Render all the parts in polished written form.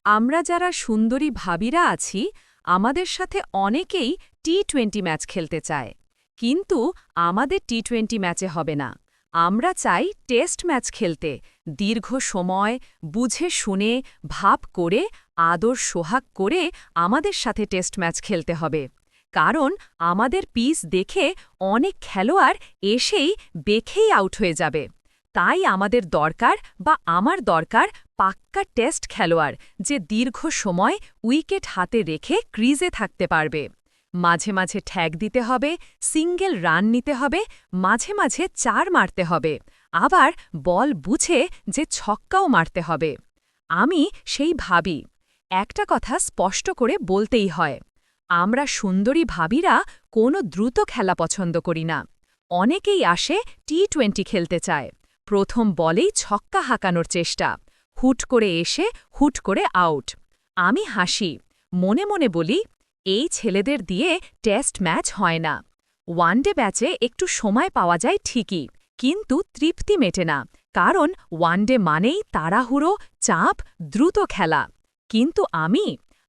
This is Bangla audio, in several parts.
আমরা যারা সুন্দরী ভাবিরা আছি আমাদের সাথে অনেকেই টি-20 ম্যাচ খেলতে চায়। কিন্তু আমাদের টি-20 ম্যাচে হবে না। আমরা চাই টেস্ট ম্যাচ খেলতে, দীর্ঘ সময় বুঝে শুনে ভাব করে আদর সোহাগ করে আমাদের সাথে টেস্ট ম্যাচ খেলতে হবে। কারণ আমাদের পিচ দেখে অনেক খেলোয়াড় এসেই বেখেই আউট হয়ে যাবে। তাই আমাদের দরকার বা আমার দরকার পাক্কা টেস্ট খেলোয়াড় যে দীর্ঘ সময় উইকেট হাতে রেখে ক্রিজে থাকতে পারবে। মাঝে মাঝে ঠ্যাগ দিতে হবে, সিঙ্গেল রান নিতে হবে, মাঝে মাঝে 4 মারতে হবে, আবার বল বুঝে যে ছক্কাও মারতে হবে। আমি সেই ভাবি একটা কথা স্পষ্ট করে বলতেই হয়, আমরা সুন্দরী ভাবিরা কোনো দ্রুত খেলা পছন্দ করি না। অনেকেই আসে টি-20 খেলতে চায়, প্রথম বলেই ছক্কা হাঁকানোর চেষ্টা, হুট করে এসে হুট করে আউট। আমি হাসি, মনে মনে বলি এই ছেলেদের দিয়ে টেস্ট ম্যাচ হয় না। ওয়ানডে ম্যাচে একটু সময় পাওয়া যায় ঠিকই, কিন্তু তৃপ্তি মেটে না, কারণ ওয়ানডে মানেই তাড়াহুড়ো, চাপ, দ্রুত খেলা। কিন্তু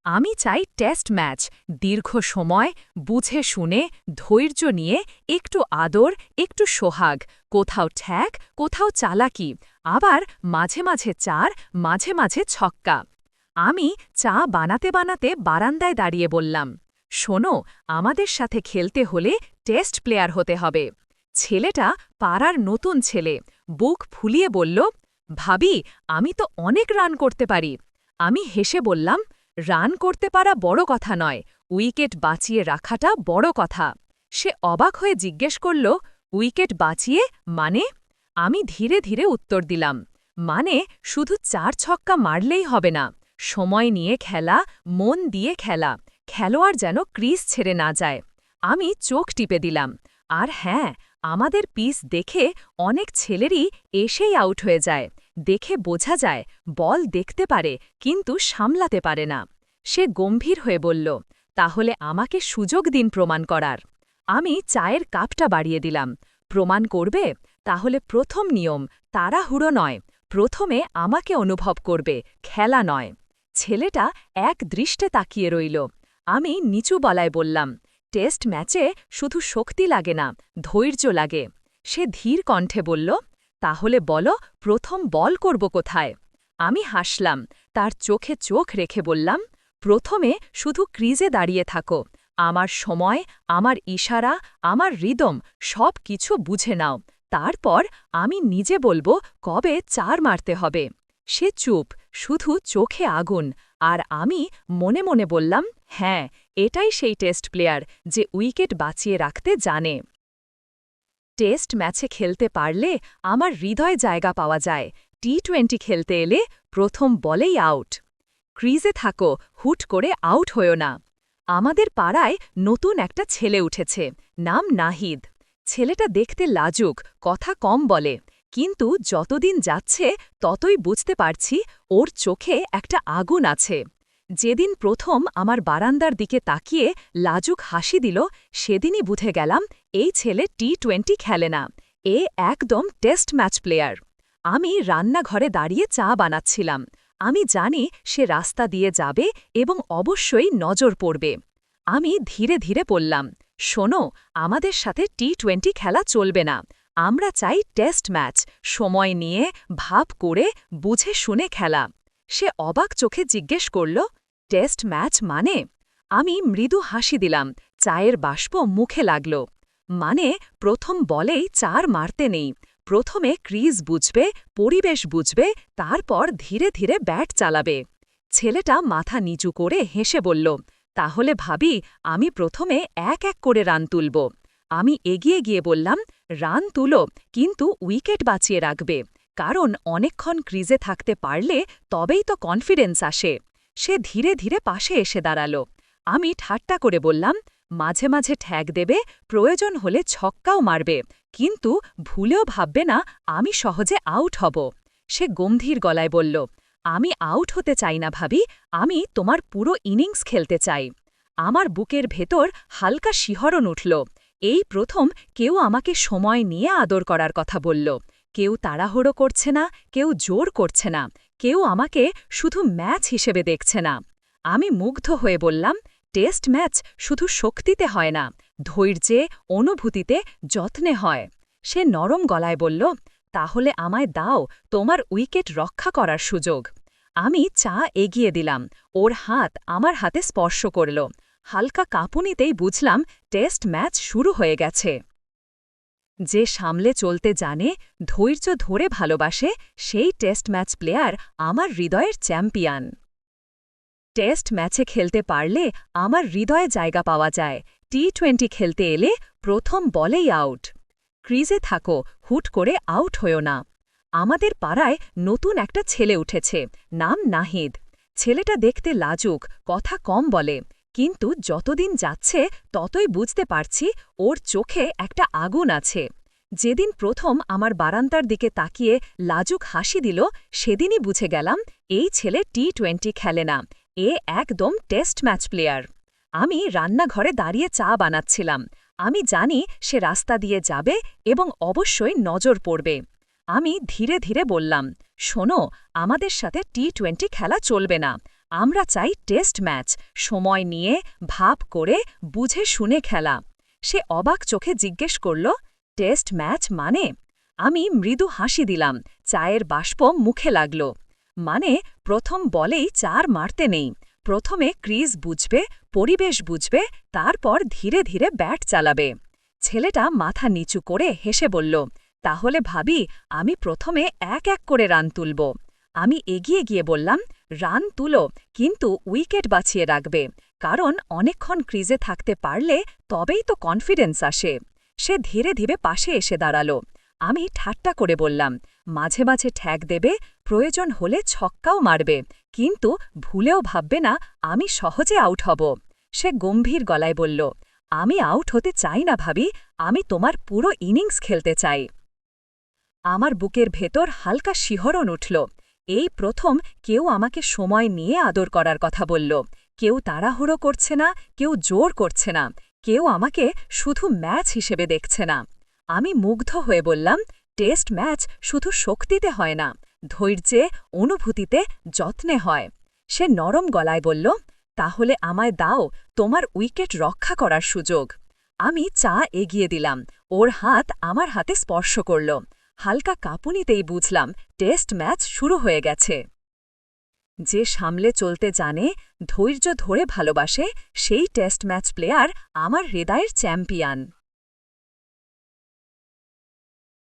আমি চাই টেস্ট ম্যাচ, দীর্ঘ সময় বুঝে শুনে ধৈর্য নিয়ে, একটু আদর, একটু সোহাগ, কোথাও ঠ্যাক, কোথাও চালাকি, আবার মাঝে মাঝে 4, মাঝে মাঝে ছক্কা। আমি চা বানাতে বানাতে বারান্দায় দাঁড়িয়ে বললাম, শোনো, আমাদের সাথে খেলতে হলে টেস্ট প্লেয়ার হতে হবে। ছেলেটা পাড়ার নতুন ছেলে, বুক ফুলিয়ে বলল, ভাবি, আমি তো অনেক রান করতে পারি। আমি হেসে বললাম, রান করতে পারা বড় কথা নয়, উইকেট বাঁচিয়ে রাখাটা বড় কথা। সে অবাক হয়ে জিজ্ঞেস করল, উইকেট বাঁচিয়ে মানে? আমি ধীরে ধীরে উত্তর দিলাম, মানে শুধু 4 ছক্কা মারলেই হবে না, সময় নিয়ে খেলা, মন দিয়ে খেলা, খেলোয়াড় যেন ক্রিজ ছেড়ে না যায়। আমি চোখ টিপে দিলাম, আর হ্যাঁ, আমাদের পিচ দেখে অনেক ছেলেরই এসেই আউট হয়ে যায়। দেখে বোঝা যায় বল দেখতে পারে কিন্তু সামলাতে পারে না। সে গম্ভীর হয়ে বলল, তাহলে আমাকে সুযোগ দিন প্রমাণ করার। আমি চায়ের কাপটা বাড়িয়ে দিলাম, প্রমাণ করবে? তাহলে প্রথম নিয়ম, তাড়াহুড়ো নয়, প্রথমে আমাকে অনুভব করবে, খেলা নয়। ছেলেটা এক দৃষ্টে তাকিয়ে রইল। আমি নিচু গলায় বললাম, টেস্ট ম্যাচে শুধু শক্তি লাগে না, ধৈর্য লাগে। সে ধীর কণ্ঠে বলল, তাহলে বলো প্রথম বল করব কোথায়? আমি হাসলাম, তার চোখে চোখ রেখে বললাম, প্রথমে শুধু ক্রিজে দাঁড়িয়ে থাকো, আমার সময়, আমার ইশারা, আমার রিদম সব কিছু বুঝে নাও, তারপর আমি নিজে বলবো কবে 4 মারতে হবে। সে চুপ, শুধু চোখে আগুন, আর আমি মনে মনে বললাম, হ্যাঁ, এটাই সেই টেস্ট প্লেয়ার যে উইকেট বাঁচিয়ে রাখতে জানে। টেস্ট ম্যাচে খেলতে পারলে আমার হৃদয় জায়গা পাওয়া যায়, টি-20 খেলতে এলে প্রথম বলেই আউট। ক্রিজে থাকো, হুট করে আউট হয়ো না। আমাদের পাড়ায় নতুন একটা ছেলে উঠেছে, নাম নাহিদ। ছেলেটা দেখতে লাজুক, কথা কম বলে, কিন্তু যতদিন যাচ্ছে ততই বুঝতে পারছি ওর চোখে একটা আগুন আছে। যেদিন প্রথম আমার বারান্দার দিকে তাকিয়ে লাজুক হাসি দিল, সেদিনই বুঝে গেলাম এই ছেলে টি-20 খেলে না, এ একদম টেস্ট ম্যাচ প্লেয়ার। আমি রান্নাঘরে দাঁড়িয়ে চা বানাচ্ছিলাম, আমি জানি সে রাস্তা দিয়ে যাবে এবং অবশ্যই নজর পড়বে। আমি ধীরে ধীরে বললাম, শোনো, আমাদের সাথে টি-20 খেলা চলবে না, আমরা চাই টেস্ট ম্যাচ, সময় নিয়ে ভাব করে বুঝে শুনে খেলা। সে অবাক চোখে জিজ্ঞেস করল, টেস্ট ম্যাচ মানে? আমি মৃদু হাসি দিলাম, চায়ের বাষ্প মুখে লাগল। মানে প্রথম বলেই 4 মারতে নেই, প্রথমে ক্রিজ বুঝবে, পরিবেশ বুঝবে, তারপর ধীরে ধীরে ব্যাট চালাবে। ছেলেটা মাথা নিচু করে হেসে বলল, তাহলে ভাবি, আমি প্রথমে এক এক করে রান তুলব। আমি এগিয়ে গিয়ে বললাম, রান তুলো, কিন্তু উইকেট বাঁচিয়ে রাখবে, কারণ অনেকক্ষণ ক্রিজে থাকতে পারলে তবেই তো কনফিডেন্স আসে। সে ধীরে ধীরে পাশে এসে দাঁড়াল। আমি ঠাট্টা করে বললাম, মাঝে মাঝে ঠ্যাগ দেবে, প্রয়োজন হলে ছক্কাও মারবে, কিন্তু ভুলেও ভাববে না আমি সহজে আউট হব। সে গম্ভীর গলায় বলল, আমি আউট হতে চাই না ভাবি, আমি তোমার পুরো ইনিংস খেলতে চাই। আমার বুকের ভেতর হালকা শিহরণ উঠল। এই প্রথম কেউ আমাকে সময় নিয়ে আদর করার কথা বলল। কেউ তাড়াহুড়ো করছে না, কেউ জোর করছে না, কেউ আমাকে শুধু ম্যাচ হিসেবে দেখছে না। আমি মুগ্ধ হয়ে বললাম, টেস্ট ম্যাচ শুধু শক্তিতে হয় না, ধৈর্যে, অনুভূতিতে, যত্নে হয়। সে নরম গলায় বলল, তাহলে আমায় দাও তোমার উইকেট রক্ষা করার সুযোগ। আমি চা এগিয়ে দিলাম, ওর হাত আমার হাতে স্পর্শ করল। হালকা কাঁপুনিতেই বুঝলাম টেস্ট ম্যাচ শুরু হয়ে গেছে। যে সামলে চলতে জানে, ধৈর্য ধরে ভালোবাসে, সেই টেস্ট ম্যাচ প্লেয়ার আমার হৃদয়ের চ্যাম্পিয়ন। টেস্ট ম্যাচে খেলতে পারলে আমার হৃদয়ে জায়গা পাওয়া যায়। টি-20 খেলতে এলে প্রথম বলেই আউট। ক্রিজে থাকো, হুট করে আউট হয়ো না। আমাদের পাড়ায় নতুন একটা ছেলে উঠেছে, নাম নাহিদ। ছেলেটা দেখতে লাজুক, কথা কম বলে, কিন্তু যতদিন যাচ্ছে ততই বুঝতে পারছি ওর চোখে একটা আগুন আছে। যেদিন প্রথম আমার বারান্দার দিকে তাকিয়ে লাজুক হাসি দিল, সেদিনই বুঝে গেলাম এই ছেলে টি-20 খেলে না, এ একদম টেস্ট ম্যাচ প্লেয়ার। আমি রান্নাঘরে দাঁড়িয়ে চা বানাচ্ছিলাম। আমি জানি সে রাস্তা দিয়ে যাবে এবং অবশ্যই নজর পড়বে। আমি ধীরে ধীরে বললাম, শোনো, আমাদের সাথে টি-20 খেলা চলবে না। আমরা চাই টেস্ট ম্যাচ, সময় নিয়ে, ভাব করে, বুঝে শুনে খেলা। সে অবাক চোখে জিজ্ঞেস করল, টেস্ট ম্যাচ মানে? আমি মৃদু হাসি দিলাম, চায়ের বাষ্প মুখে লাগল। মানে, প্রথম বলেই 4 মারতে নেই। প্রথমে ক্রিজ বুঝবে, পরিবেশ বুঝবে, তারপর ধীরে ধীরে ব্যাট চালাবে। ছেলেটা মাথা নিচু করে হেসে বলল, তাহলে ভাবি আমি প্রথমে এক এক করে রান তুলব। আমি এগিয়ে গিয়ে বললাম, রান তুলো, কিন্তু উইকেট বাঁচিয়ে রাখবে, কারণ অনেকক্ষণ ক্রিজে থাকতে পারলে তবেই তো কনফিডেন্স আসে। সে ধীরে ধীরে পাশে এসে দাঁড়াল। আমি ঠাট্টা করে বললাম, মাঝে মাঝে ঠ্যাক দেবে, প্রয়োজন হলে ছক্কাও মারবে, কিন্তু ভুলেও ভাববে না আমি সহজে আউট হব। সে গম্ভীর গলায় বলল, আমি আউট হতে চাই না ভাবি, আমি তোমার পুরো ইনিংস খেলতে চাই। আমার বুকের ভেতর হালকা শিহরণ উঠল। এই প্রথম কেউ আমাকে সময় নিয়ে আদর করার কথা বলল। কেউ তাড়াহুড়ো করছে না, কেউ জোর করছে না, কেউ আমাকে শুধু ম্যাচ হিসেবে দেখছে না। আমি মুগ্ধ হয়ে বললাম, টেস্ট ম্যাচ শুধু শক্তিতে হয় না, ধৈর্যে, অনুভূতিতে, যত্নে হয়। সে নরম গলায় বলল, তাহলে আমায় দাও তোমার উইকেট রক্ষা করার সুযোগ। আমি চা এগিয়ে দিলাম, ওর হাত আমার হাতে স্পর্শ করল। হালকা কাঁপুনিতেই বুঝলাম টেস্ট ম্যাচ শুরু হয়ে গেছে। যে সামলে চলতে জানে, ধৈর্য ধরে ভালোবাসে, সেই টেস্ট ম্যাচ প্লেয়ার আমার হৃদয়ের চ্যাম্পিয়ন।